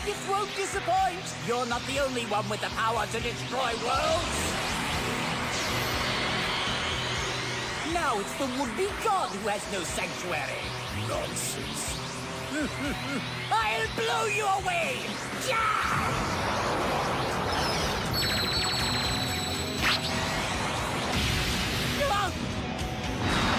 This won't disappoint. You're not the only one with the power to destroy worlds. Now it's the would-be god who has no sanctuary. Nonsense. I'll blow you away!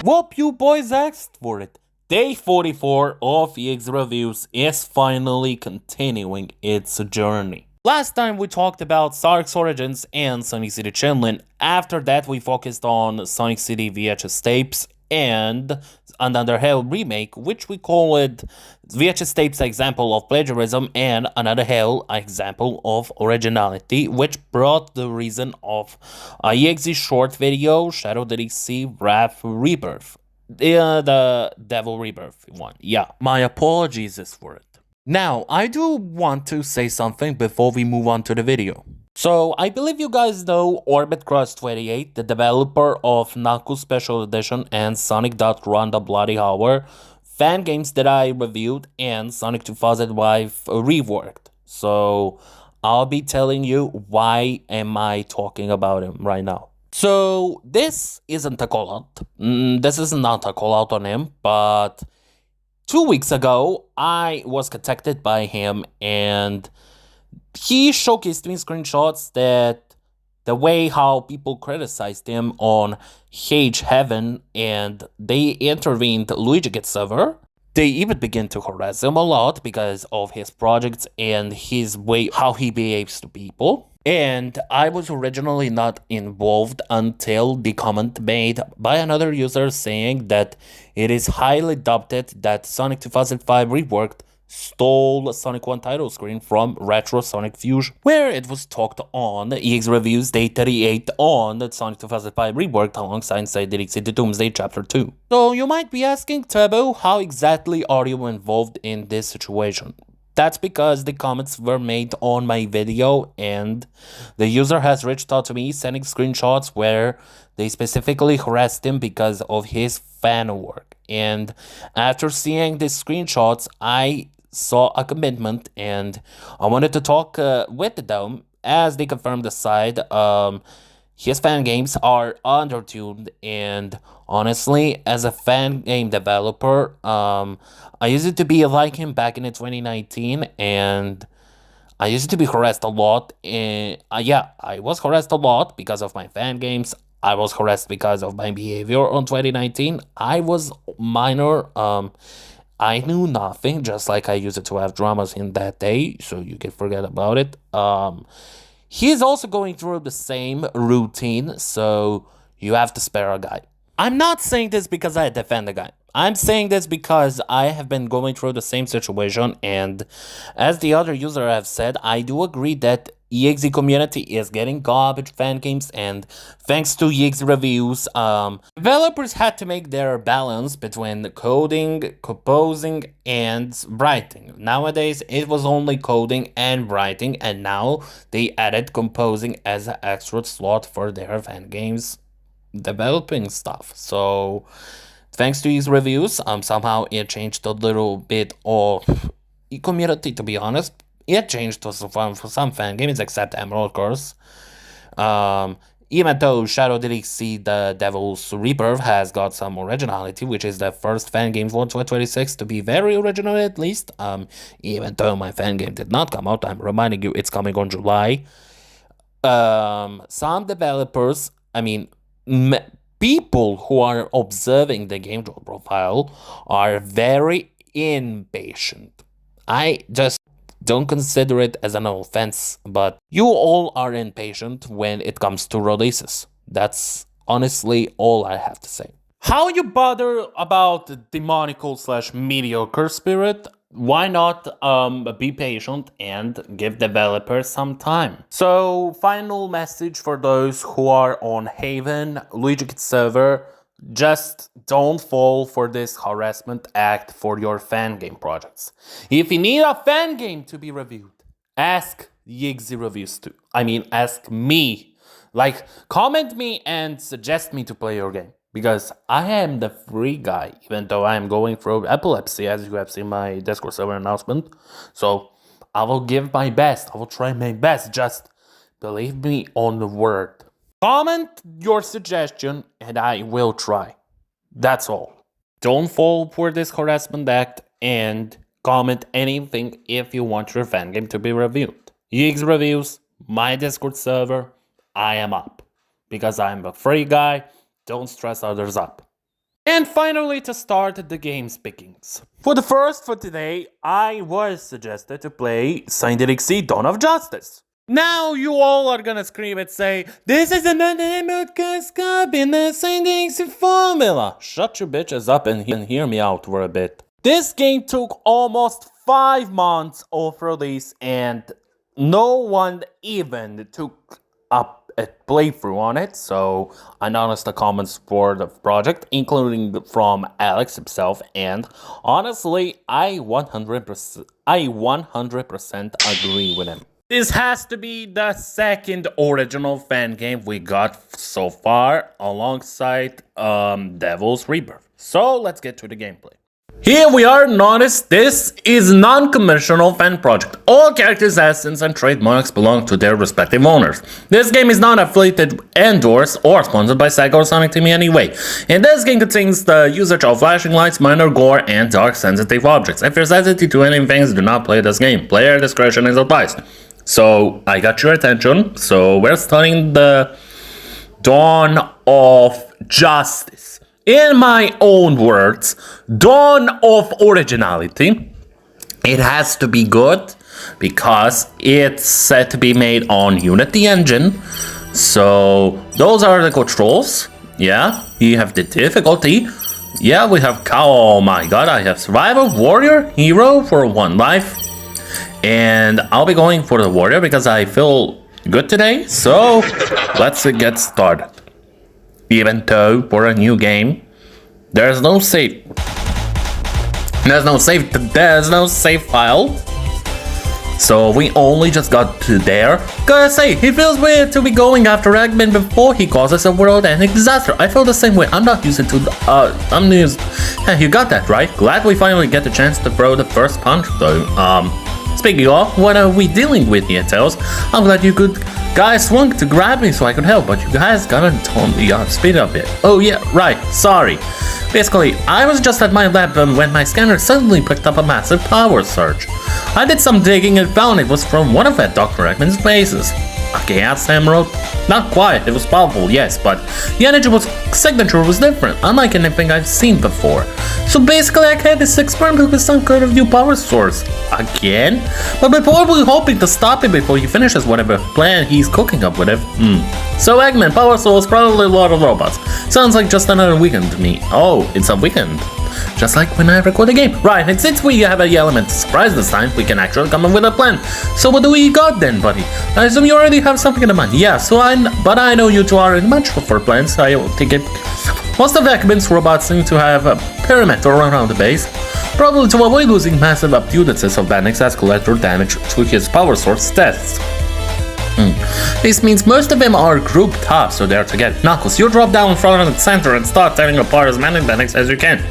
Hope you boys asked for it. Day 44 of EXE Reviews is finally continuing its journey. Last time we talked about Sonic's origins and Sonic City Chinlin. After that we focused on Sonic City VHS tapes and Another Hell remake, which we call it VHS tapes example of plagiarism and Another Hell example of originality, which brought the reason of EXE short video Shadow.exe Wrath Rebirth. The Devil Rebirth one. Yeah, my apologies for it. Now, I do want to say something before we move on to the video. So, I believe you guys know Orbit Cross 28, the developer of Knuckles Special Edition and Sonic.Run the Bloody Hour, fan games that I reviewed, and Sonic 2005 reworked. So, I'll be telling you why am I talking about him right now. So, this isn't a call-out. This is not a call-out on him, but 2 weeks ago, I was contacted by him, and he showcased me screenshots that the way how people criticized him on Cage Heaven, and they intervened Luigi Gets server. They even began to harass him a lot because of his projects and his way how he behaves to people. And I was originally not involved until the comment made by another user saying that it is highly doubted that Sonic 2005 Reworked stole Sonic 1 title screen from Retro Sonic Fusion, where it was talked on EXE Reviews Day 38 on the Sonic 2005 Reworked alongside Sonic.EXE The Doomsday Chapter 2. So you might be asking, Turbo, how exactly are you involved in this situation? That's because the comments were made on my video and the user has reached out to me sending screenshots where they specifically harassed him because of his fan work. And after seeing these screenshots, I saw a commitment and I wanted to talk with them as they confirmed the side. His fan games are undertuned, and honestly, as a fan game developer, I used to be like him back in 2019, and I used to be harassed a lot. And yeah, I was harassed a lot because of my fan games. I was harassed because of my behavior on 2019. I was minor. I knew nothing, just like I used to have dramas in that day, so you can forget about it. He's also going through the same routine, so you have to spare a guy. I'm not saying this because I defend the guy. I'm saying this because I have been going through the same situation, and as the other user have said, I do agree that EXE community is getting garbage fan games, and thanks to EXE Reviews, developers had to make their balance between coding, composing, and writing. Nowadays, it was only coding and writing, and now they added composing as an extra slot for their fan games developing stuff. So thanks to these reviews, somehow it changed a little bit of community, to be honest. It changed for some fan games, except Emerald Curse. Even though Shadow.exe The Devil's Rebirth has got some originality, which is the first fan game for 2026 to be very original at least. Even though my fan game did not come out, I'm reminding you it's coming on July. Some developers, people who are observing the game profile are very impatient. I just don't consider it as an offense, but you all are impatient when it comes to releases. That's honestly all I have to say. How you bother about demonical/mediocre spirit? Why not be patient and give developers some time? So, final message for those who are on Haven, Luigi Kid server, just don't fall for this harassment act for your fan game projects. If you need a fan game to be reviewed, ask EXE Reviews too. Ask me. Comment me and suggest me to play your game. Because I am the free guy, even though I am going through epilepsy, as you have seen my Discord server announcement. So, I will give my best. I will try my best. Just believe me on the word. Comment your suggestion and I will try. That's all. Don't fall for this harassment act and comment anything if you want your fan game to be reviewed. EXE reviews, my Discord server, I am up. Because I'm a free guy, don't stress others up. And finally, to start the game's pickings. For today, I was suggested to play Sonic.EXE Dawn of Justice. Now you all are gonna scream and say, this is another podcast in the Sonic.EXE formula. Shut your bitches up and hear me out for a bit. This game took almost 5 months of release and no one even took up a playthrough on it, so I noticed the comments for the project, including from Alex himself, and honestly, I 100% agree with him. This has to be the second original fan game we got so far, alongside Devil's Rebirth. So let's get to the gameplay. Here we are. Notice this is non-commercial fan project. All characters, assets, and trademarks belong to their respective owners. This game is not affiliated, endorsed, or sponsored by Sega or Sonic Team in any way. And this game contains the usage of flashing lights, minor gore, and dark sensitive objects. If you're sensitive to any things, do not play this game. Player discretion is advised. So, I got your attention. So, we're starting the Dawn of Justice. In my own words, Dawn of Originality. It has to be good because it's set to be made on Unity engine. So those are the controls. Yeah, you have the difficulty. Yeah, we have oh my god, I have Survivor, Warrior, Hero for 1 life. And I'll be going for the Warrior because I feel good today. So let's get started. Even though for a new game, there's no save file. So we only just got to there. Gotta say, he feels weird to be going after Eggman before he causes a world-ending disaster. I feel the same way. I'm not used to Hey, you got that right. Glad we finally get the chance to throw the first punch though. Speaking of, what are we dealing with here, Tails? I'm glad you guys swung to grab me so I could help, but you guys gotta tone me up, speed up it. Oh yeah, right, sorry. Basically, I was just at my lab when my scanner suddenly picked up a massive power surge. I did some digging and found it was from one of Dr. Eggman's bases. A Chaos Emerald? Not quite, it was powerful, yes, but the energy signature was different, unlike anything I've seen before. So basically I had this experiment with some kind of new power source. Again? But before we're hoping to stop him before he finishes whatever plan he's cooking up with it. So Eggman, power source, probably a lot of robots. Sounds like just another weekend to me. Oh, it's a weekend. Just like when I record a game. Right, and since we have a element of surprise this time, we can actually come up with a plan. So what do we got then, buddy? I assume you already have something in mind. Yeah, but I know you two aren't much for plans. I think most of Eggman's robots seem to have a perimeter around the base, probably to avoid losing massive abundances of Banix as collateral damage to his power source tests. This means most of them are grouped up, so they're together. Knuckles, you drop down in front of the center and start tearing apart as many Banix as you can.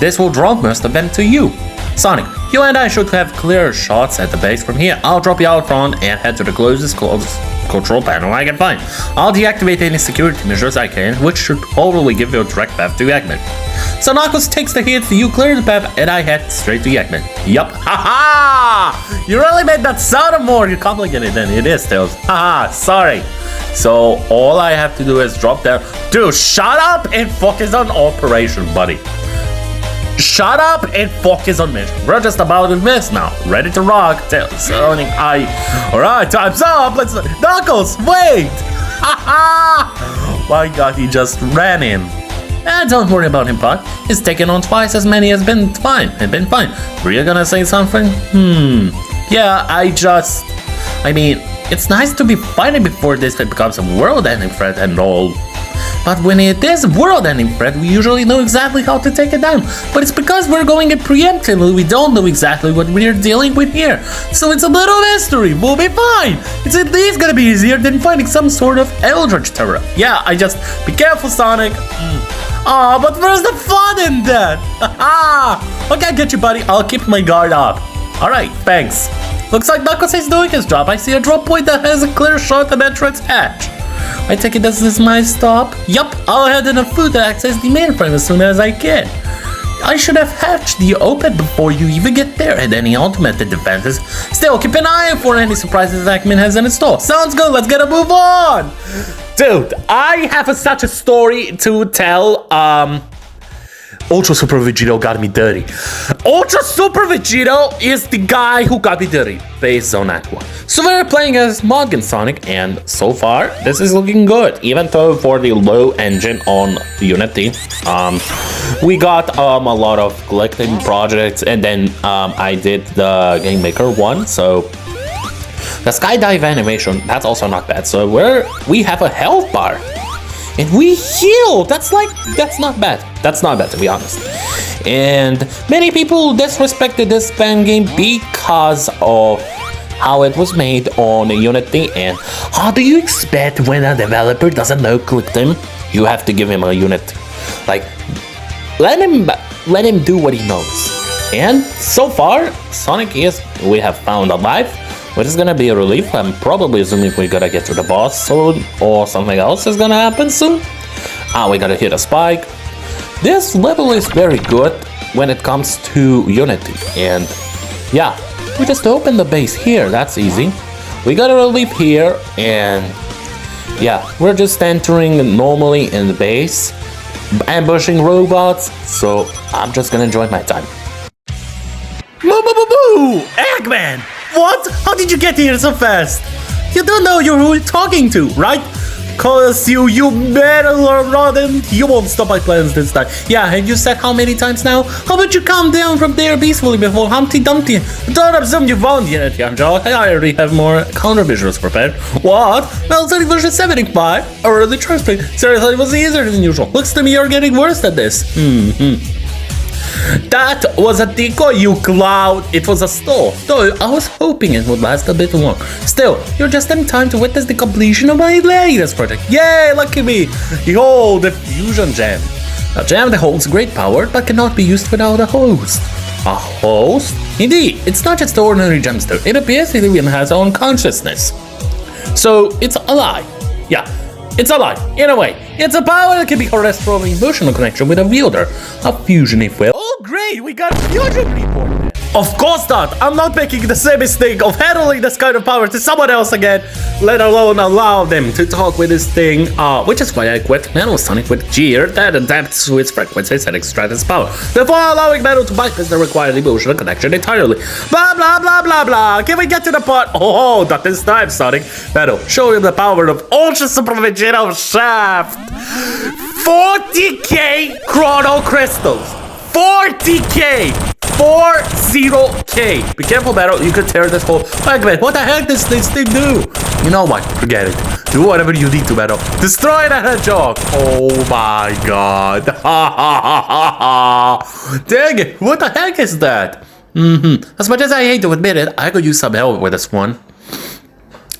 This will draw most of them to you. Sonic, you and I should have clear shots at the base from here. I'll drop you out front and head to the closest control panel I can find. I'll deactivate any security measures I can, which should hopefully give you a direct path to Eggman. So Knuckles takes the hit, you clear the path, and I head straight to Eggman. Yup. Haha! You really made that sound more complicated than it is, Tails. Haha, sorry. So all I have to do is drop down. Dude, shut up and focus on operation, buddy. Shut up and focus on mission. We're just about to miss now. Ready to rock. Sonic, Alright, time's up. Let's. Knuckles, wait! Haha! My god, he just ran in. Don't worry about him, Puck. He's taken on twice as many as been fine. Were you gonna say something? Yeah, I mean, it's nice to be fighting before this becomes a world-ending threat and all. But when it is a world-ending threat, we usually know exactly how to take it down. But it's because we're going in preemptively, we don't know exactly what we're dealing with here. So it's a little mystery, we'll be fine. It's at least gonna be easier than finding some sort of eldritch terror. Yeah, be careful, Sonic. Aw, but where's the fun in that? Okay, I get you, buddy. I'll keep my guard up. Alright, thanks. Looks like Knuckles is doing his job. I see a drop point that has a clear shot and entrance hatch. I take it this is my stop. Yup, I'll head in a food to access the mainframe as soon as I can. I should have hatched the open before you even get there and any automated defenses. Still, keep an eye out for any surprises Ackman has in store. Sounds good, let's get a move on! Dude, I have such a story to tell. Ultra Super Vegito got me dirty. Ultra Super Vegito is the guy who got me dirty, based on that one. So we're playing as Morgan Sonic, and so far, this is looking good. Even though for the low engine on Unity, we got a lot of collecting projects, and then I did the Game Maker one, so the skydive animation, that's also not bad. So we have a health bar. And we heal! That's not bad. That's not bad, to be honest. And many people disrespected this fan game because of how it was made on Unity. And how do you expect when a developer doesn't know click them? You have to give him a Unity. Like, let him do what he knows. And so far, Sonic.EXE we have found alive. Which is gonna be a relief. I'm probably assuming we gotta get to the boss soon, or something else is gonna happen soon. We gotta hit a spike. This level is very good when it comes to Unity. And yeah, we just open the base here, that's easy. We got a relief here, and yeah, we're just entering normally in the base, ambushing robots, so I'm just gonna enjoy my time. Moo moo moo moo! Eggman! What? How did you get here so fast? You don't know who you're talking to, right? Cause you better run and you won't stop my plans this time. Yeah, and you said how many times now? How about you calm down from there peacefully before Humpty Dumpty? Don't assume you won't yet, young Joe. I already have more countermeasures prepared. What? Well, Sonic version 75? Early transplay. Seriously, it was easier than usual. Looks to me you're getting worse at this. That was a decoy, you clown. It was a stall. Though I was hoping it would last a bit long. Still, you're just in time to witness the completion of my latest project. Yay, lucky me. Behold, the fusion gem. A gem that holds great power but cannot be used without a host. A host? Indeed, it's not just the ordinary gemstone. It appears it even has its own consciousness. So, it's alive. Yeah. It's alive, in a way. It's a power that can be harnessed from an emotional connection with a wielder. A fusion, if will. Oh, great, we got a fusion report. Of course not. I'm not making the same mistake of handling this kind of power to someone else again, let alone allow them to talk with this thing, which is why I quit Metal Sonic with Gear that adapts to its frequencies and extract its power, therefore allowing Metal to bypass the required emotional connection entirely. Blah, blah, blah, blah, blah. Can we get to the part? Oh, not this time, Sonic. Metal, show him the power of Ultra Super Vegito Shaft. 40k Chrono Crystals. 40k. 40k. Be careful, Metal. You could tear this whole. Eggman, what the heck does this thing do? You know what? Forget it. Do whatever you need to, Metal. Destroy that hedgehog. Oh my god. Dang it. What the heck is that? As much as I hate to admit it, I could use some help with this one.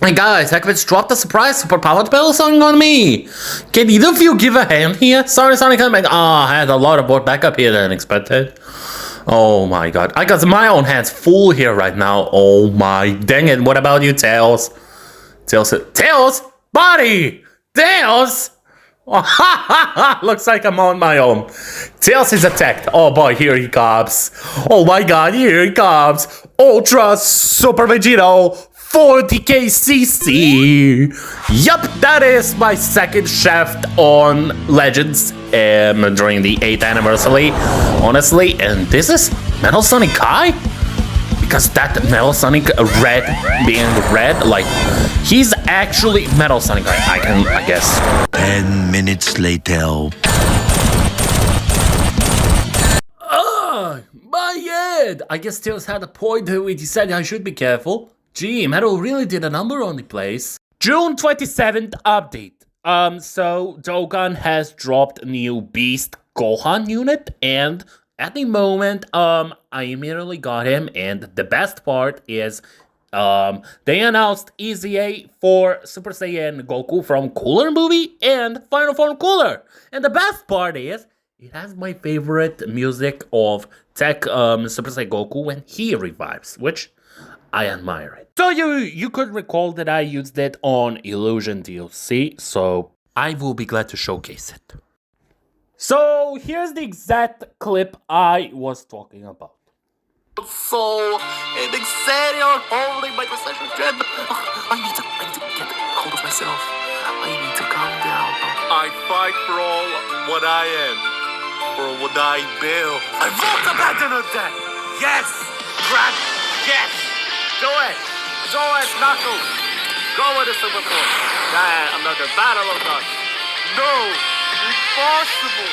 Hey guys, Eggman's dropped a surprise super powered Metal Sonic on me. Can either of you give a hand here? Sorry, Sonic, I had a lot of more backup here than expected. Oh my god, I got my own hands full here right now. Oh my, dang it, what about you, Tails? Tails? Buddy! Tails? Oh, ha ha ha! Looks like I'm on my own. Tails is attacked. Oh boy, here he comes. Oh my god, here he comes. Ultra Super Vegito 40k CC. Yup, that is my second shaft on Legends during the 8th anniversary, honestly. And this is Metal Sonic Kai? Because that Metal Sonic red being red, like, he's actually Metal Sonic Kai, I guess. 10 minutes later. My head! I guess Tails had a point when he said I should be careful. Gee, Metal really did a number on the place. June 27th update. So Dokkan has dropped a new Beast Gohan unit, and at the moment, I immediately got him, and the best part is, they announced EZA for Super Saiyan Goku from Cooler movie and Final Form Cooler. And the best part is, it has my favorite music of TEQ Super Saiyan Goku when he revives, which I admire it. So you could recall that I used it on Illusion DLC, so I will be glad to showcase it. So here's the exact clip I was talking about. Soul and exterior holding my possession dread. I need to get hold of myself. I need to calm down. I fight for all what I am, for what I build. I vote to abandon the dead. Yes, Brad. Yes, do it. Show it, Knuckles. Go with the Super Force. Another battle of nuts. No, impossible.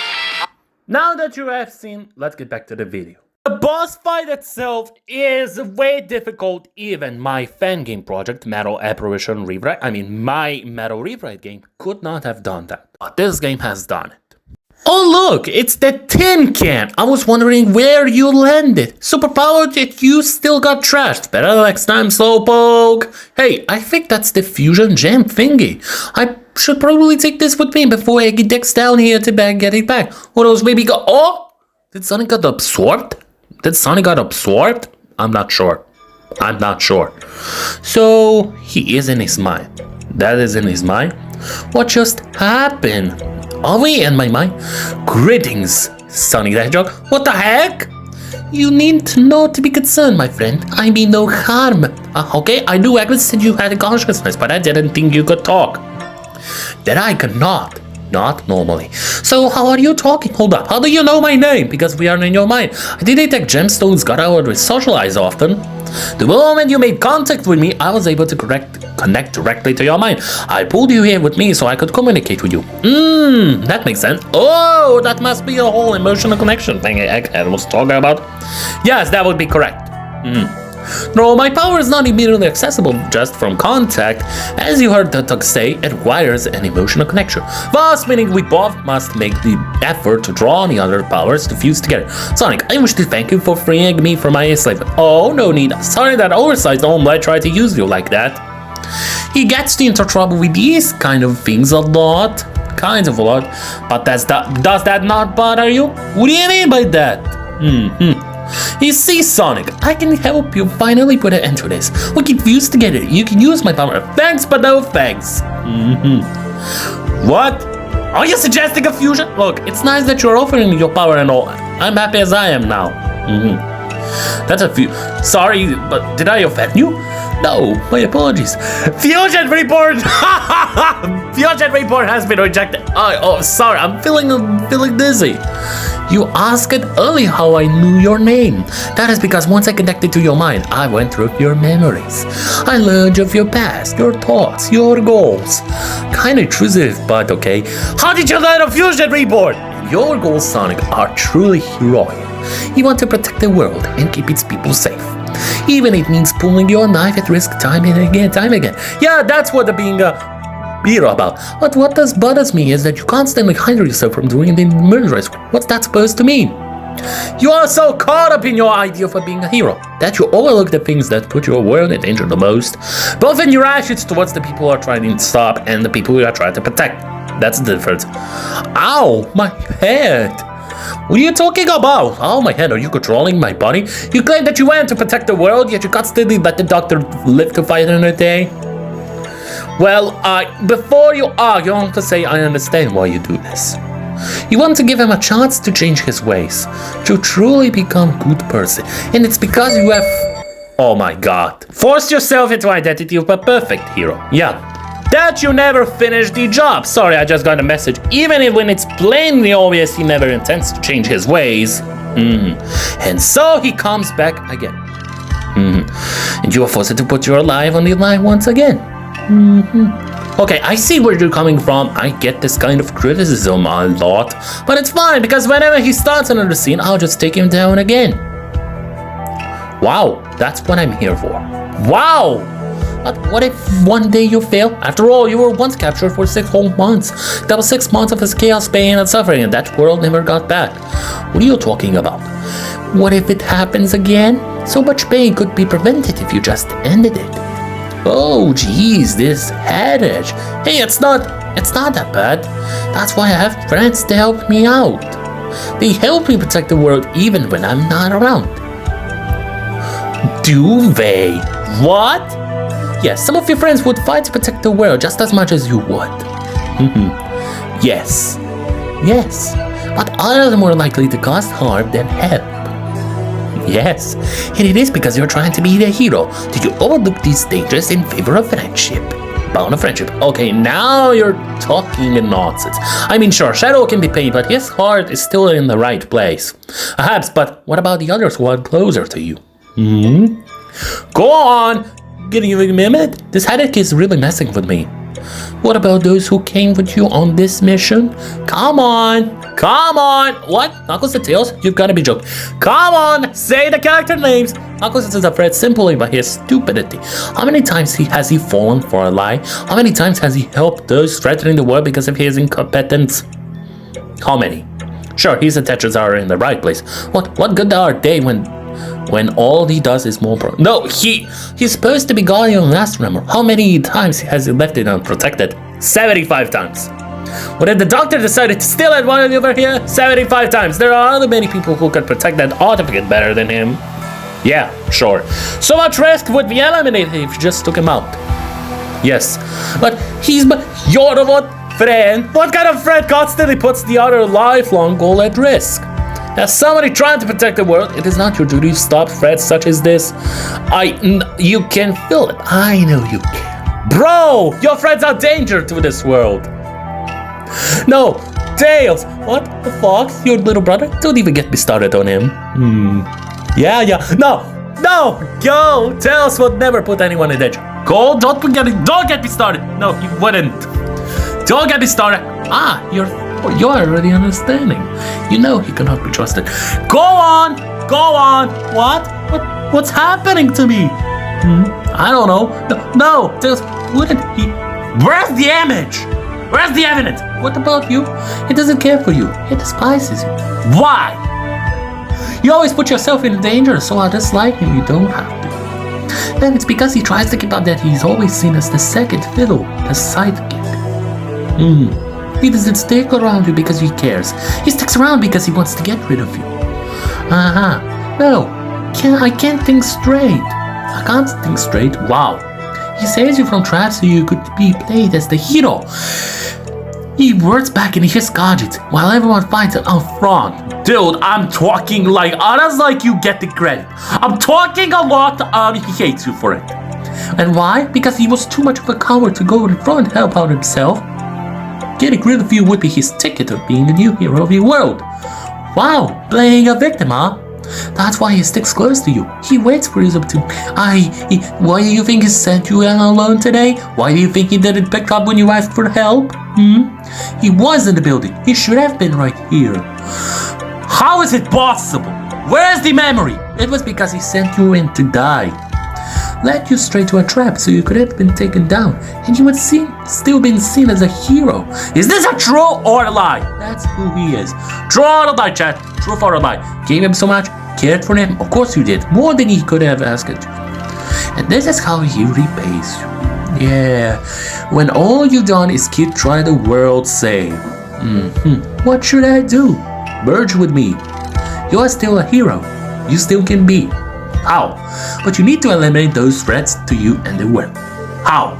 Now that you have seen, let's get back to the video. The boss fight itself is way difficult. Even my fan game project, Metal Apparition Rewrite, my Metal Rewrite game could not have done that. But this game has done it. Oh look, it's the tin can! I was wondering where you landed. Superpower that you still got trashed. Better next time, Slowpoke. Hey, I think that's the fusion gem thingy. I should probably take this with me before I get down here to get it back. Or else maybe go. Oh! Did Sonic get absorbed? I'm not sure. So, he is in his mind. That is in his mind. What just happened? Are we in my mind? Greetings, Sonic the Hedgehog. What the heck? You need to not to be concerned, my friend. I mean no harm. Okay, I do acknowledge you had a consciousness, but I didn't think you could talk. That I could not. Not normally. So how are you talking? Hold up. How do you know my name? Because we are in your mind. I didn't take gemstones, got out with socialize often. The moment you made contact with me, I was able to connect directly to your mind. I pulled you here with me so I could communicate with you. That makes sense. Oh, that must be a whole emotional connection thing I was talking about. Yes, that would be correct. No, my power is not immediately accessible just from contact. As you heard the TEQ say, it requires an emotional connection. Thus, meaning we both must make the effort to draw on the other powers to fuse together. Sonic, I wish to thank you for freeing me from my enslavement. Oh, no need. Sorry that oversized omelette tried to use you like that. He gets into trouble with these kind of things a lot. Kind of a lot. But does that not bother you? What do you mean by that? You see, Sonic, I can help you finally put an end to this. We can fuse together. You can use my power. Thanks, but no thanks. What? Are you suggesting a fusion? Look, it's nice that you're offering me your power and all. I'm happy as I am now. That's a sorry, but did I offend you? No, my apologies. Fusion report! Fusion report has been rejected. Oh, sorry, I'm feeling dizzy. You asked earlier how I knew your name. That is because once I connected to your mind, I went through your memories. I learned of your past, your thoughts, your goals. Kinda intrusive, but okay. How did you learn of Fusion Reborn? Your goals, Sonic, are truly heroic. You want to protect the world and keep its people safe. Even if it means pulling your knife at risk time and again. Yeah, that's what being a hero about. But what bothers me is that you constantly hide yourself from doing the murderous. What's that supposed to mean? You are so caught up in your idea for being a hero that you overlook the things that put your world in danger the most, both in your actions towards the people you are trying to stop and the people you are trying to protect. That's the difference. Ow, my head. What are you talking about? Oh, my head, are you controlling my body? You claim that you went to protect the world, yet you constantly let the doctor live to fight another day? Well, before you argue, I want to say I understand why you do this. You want to give him a chance to change his ways, to truly become a good person, and it's because you have, oh my god, forced yourself into identity of a perfect hero. Yeah. That you never finished the job. Sorry, I just got a message. Even when it's plainly obvious he never intends to change his ways. And so he comes back again. And you are forced to put your life on the line once again. Okay, I see where you're coming from. I get this kind of criticism a lot. But it's fine, because whenever he starts another scene, I'll just take him down again. Wow, that's what I'm here for. Wow! But what if one day you fail? After all, you were once captured for 6 whole months. That was 6 months of his chaos, pain, and suffering, and that world never got back. What are you talking about? What if it happens again? So much pain could be prevented if you just ended it. Oh, geez, this headache. Hey, it's not that bad. That's why I have friends to help me out. They help me protect the world even when I'm not around. Do they? What? Yes, some of your friends would fight to protect the world just as much as you would. Yes. Yes. But others are more likely to cause harm than help. Yes. And it is because you're trying to be the hero that you overlook these dangers in favor of friendship. Bound of friendship. Okay, now you're talking nonsense. I mean, sure, Shadow can be paid, but his heart is still in the right place. Perhaps, but what about the others who are closer to you? Go on! Give me a minute. This headache is really messing with me. What about those who came with you on this mission? Come on! Come on! What? Knuckles and Tails? You've got to be joking. Come on! Say the character names! Knuckles is afraid simply by his stupidity. How many times has he fallen for a lie? How many times has he helped those threatening the world because of his incompetence? How many? Sure, his intentions are in the right place. What good are they when all he does is more pro- No, he's supposed to be guardian of last, remember? How many times has he left it unprotected? 75 times. What if the doctor decided to steal it while over here? 75 times. There are other many people who could protect that artifact better than him. Yeah, sure. So much risk would be eliminated if you just took him out. Yes, but you're the what? Friend? What kind of friend constantly puts the other lifelong goal at risk? As somebody trying to protect the world, it is not your duty to stop threats such as this. You can feel it. I know you can. Bro, your friends are danger to this world. No, Tails. What the fuck? Your little brother? Don't even get me started on him. Yeah. No, go. Tails would never put anyone in danger. Go, don't get me started. No, he wouldn't. Don't get me started. You're already understanding. You know he cannot be trusted. Go on. What's happening to me? I don't know. No, Tails, wouldn't he? Where's the image? Where's the evidence? What about you? He doesn't care for you. He despises you. Why? You always put yourself in danger, so I dislike him. You don't have to. Then it's because he tries to keep up that he's always seen as the second fiddle, the sidekick. He doesn't stick around you because he cares. He sticks around because he wants to get rid of you. No, I can't think straight. I can't think straight. Wow. He saves you from traps so you could be played as the hero. He works back in his gadgets while everyone fights out front. Dude, I'm talking like others like you get the credit. I'm talking a lot, he hates you for it. And why? Because he was too much of a coward to go in front and help out himself. Getting rid of you would be his ticket to being the new hero of the world. Wow, playing a victim, huh? That's why he sticks close to you. He waits for his opportunity. Why do you think he sent you alone today? Why do you think he didn't pick up when you asked for help? He was in the building. He should have been right here. How is it possible? Where's the memory? It was because he sent you in to die. Led you straight to a trap so you could have been taken down, and you would still been seen as a hero. Is this a true or a lie? That's who he is. True or a lie, chat? Truth or a lie? Gave him so much, cared for him. Of course you did, more than he could have asked. And this is how he repays you. Yeah, when all you've done is keep trying the world safe. What should I do? Merge with me. You're still a hero. You still can be. How? But you need to eliminate those threats to you and the world. How?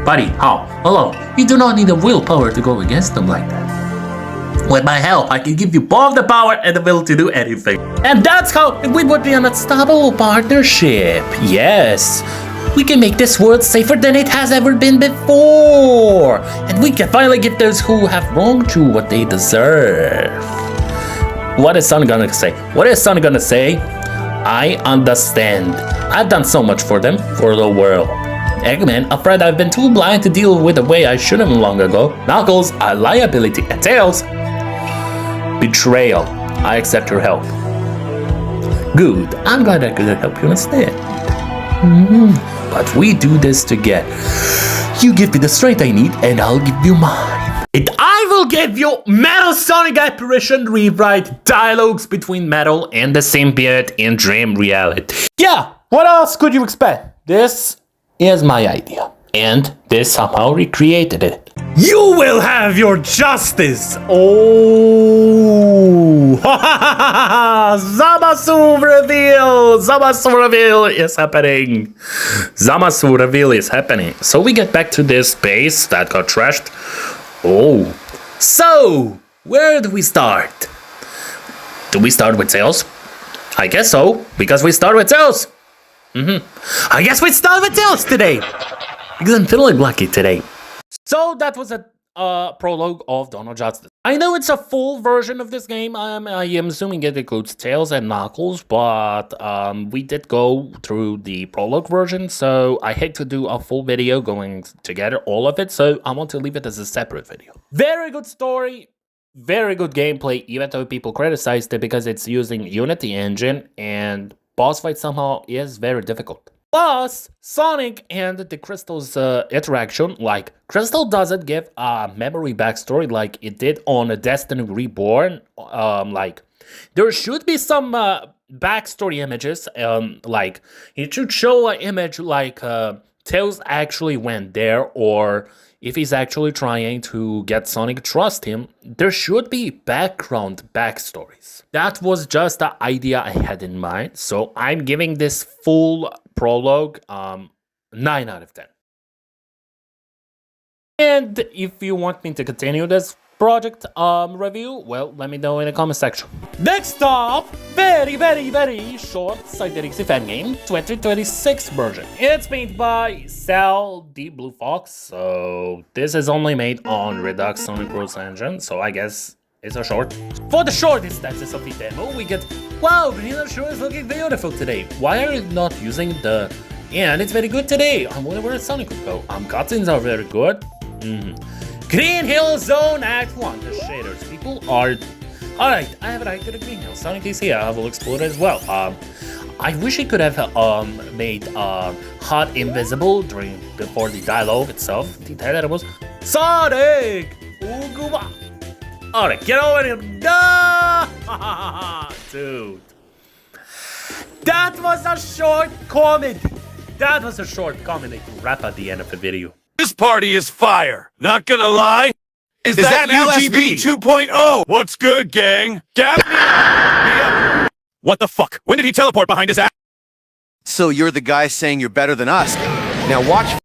Buddy, how? Hello, you do not need the willpower to go against them like that. With my help, I can give you both the power and the will to do anything. And that's how we would be an unstoppable partnership. Yes. We can make this world safer than it has ever been before. And we can finally give those who have wronged you what they deserve. What is Sonic gonna say? What is Sonic gonna say? I understand. I've done so much for them, for the world. Eggman, afraid I've been too blind to deal with the way I should have long ago. Knuckles, a liability. And Tails, betrayal. I accept your help. Good. I'm glad I could help you instead. But we do this together. You give me the strength I need, and I'll give you mine. And I will give you Metal Sonic apparition rewrite dialogues between Metal and the symbiote in dream reality. Yeah, what else could you expect? This is my idea. And they somehow recreated it. You will have your justice! Oh! Zamasu reveal! Zamasu reveal is happening! Zamasu reveal is happening. So we get back to this base that got trashed. Oh. So, where do we start? Do we start with Tails? I guess so, because we start with Tails. I guess we start with Tails today. Because I'm feeling lucky today. So that was a prologue of Dawn of Justice. I know it's a full version of this game. I am assuming it includes Tails and Knuckles, but we did go through the prologue version, so I hate to do a full video going together, all of it, so I want to leave it as a separate video. Very good story, very good gameplay, even though people criticized it because it's using Unity engine, and boss fight somehow is very difficult. Plus, Sonic and the Crystal's interaction, like, Crystal doesn't give a memory backstory like it did on Destiny Reborn. Like, there should be some backstory images, like, it should show an image like Tails actually went there, or if he's actually trying to get Sonic to trust him, there should be background backstories. That was just the idea I had in mind, so I'm giving this full prologue 9 out of 10. And if you want me to continue this project review, well, let me know in the comment section. Next up, very short Sonic.EXE fan game 2026 version. It's made by Cell the Blue Fox, so this is only made on Redux Sonic Rules engine, so I guess it's a short. For the short instances of the demo, we get, wow, Green sure is looking beautiful today. Why are you not using the, and it's very good today. I wonder where Sonic would go. Cutscenes are very good. Green Hill Zone Act 1. The shaders, people are... Alright, I have an eye to the Green Hill. Sonic is here. I will explore it as well. I wish he could have made Hot invisible before the dialogue itself. That was Sonic! Uguma! Alright, get over here. No! Dude. That was a short comedy. That was a short comedy to wrap at the end of the video. This party is fire. Not gonna lie. Is that UGB 2.0? What's good, gang? Gab me up. What the fuck? When did he teleport behind his ass? So you're the guy saying you're better than us. Now watch.